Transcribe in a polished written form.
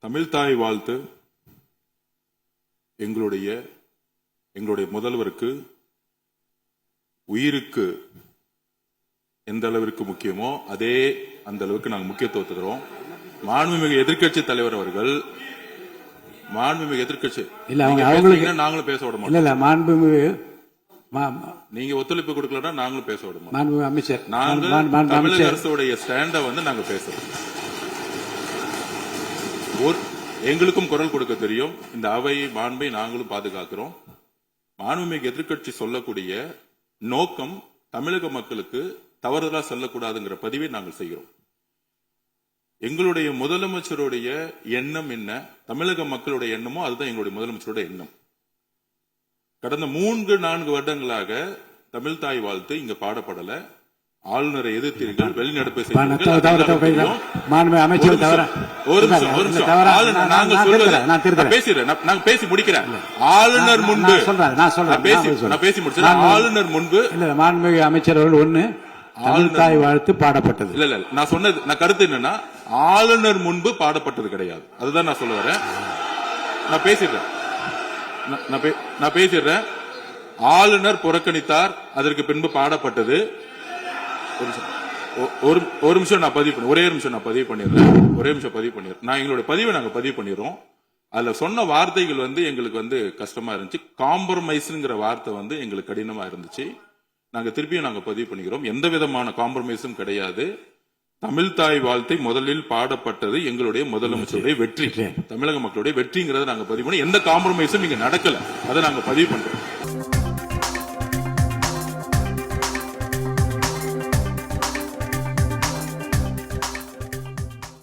தமிழ்தாய் வாழ்த்து எங்களுடைய முதல்வருக்கு உயிருக்கு எந்த அளவிற்கு முக்கியமோ அதே அந்த அளவுக்கு நாங்கள் முக்கியத்துவம் தருவோம். மாண்புமிகு எதிர்க்கட்சி தலைவர் அவர்கள் மாண்புமிகு எதிர்க்கட்சி நாங்களும் பேச விட மாட்டோம். இல்ல மாண்புமிகு நீங்க ஒத்துழைப்பு கொடுக்கலன்னா நாங்களும் பேச விட மாட்டோம். மாண்புமிகு அமைச்சர் நாங்கள் தமிழக அரசுடைய ஸ்டாண்ட நாங்க பேசுறோம். எங்களுக்கும் குரல் கொடுக்க தெரியும். இந்த அவை மாண்பை நாங்களும் பாதுகாக்கிறோம். மாண்புமிகு எதிர்க்கட்சி சொல்லக்கூடிய நோக்கம் தமிழக மக்களுக்கு தவறுதலா சொல்லக்கூடாதுங்கிற பதிவை நாங்கள் செய்கிறோம். எங்களுடைய முதலமைச்சருடைய எண்ணம் என்ன, தமிழக மக்களுடைய எண்ணமோ அதுதான் எங்களுடைய முதலமைச்சருடைய எண்ணம். கடந்த 3-4 வருடங்களாக தமிழ்தாய் வாழ்த்து இங்க பாடப்படல. ஆளுநரை எதிர்த்தீர்கள், வெளிநடப்பு பேசி முடிக்கிறேன். ஆளுநர் முன்பு பேசி முடிச்சேன். ஆளுநர் முன்பு மாண்புமிகு அமைச்சர் அவர்கள் ஒண்ணு தமிழ்தாய் வாழ்த்து பாடப்பட்டது. இல்ல நான் சொன்னது, நான் கருத்து என்னன்னா ஆளுநர் முன்பு பாடப்பட்டது கிடையாது. அதுதான் நான் சொல்ல வரேன். நான் பேசிடுறேன். ஆளுநர் புறக்கணித்தார், அதற்கு பின்பு பாடப்பட்டது. ஒரு நிமிஷம் நான் பதிவு பண்ணி ஒரே நிமிஷம் நான் பதிவு பண்ணிடுறேன். நான் எங்களுடைய பதிவை நாங்க பதிவு பண்ணிடுறோம். அதுல சொன்ன வார்த்தைகள் எங்களுக்கு கஷ்டமா இருந்துச்சு. காம்ப்ரமைஸ்ங்கிற வார்த்தை எங்களுக்கு கடினமா இருந்துச்சு. நாங்க திருப்பியும் நாங்க பதிவு பண்ணிக்கிறோம். எந்த விதமான காம்ப்ரமைஸும் கிடையாது. தமிழ்தாய் வாழ்த்தை முதலில் பாடப்பட்டது எங்களுடைய முதலமைச்சருடைய வெற்றி, தமிழக மக்களுடைய வெற்றிங்கிறத நாங்க பதிவு பண்ணி எந்த காம்ப்ரமைஸும் இங்க நடக்கல. அதை நாங்க பதிவு பண்றோம்.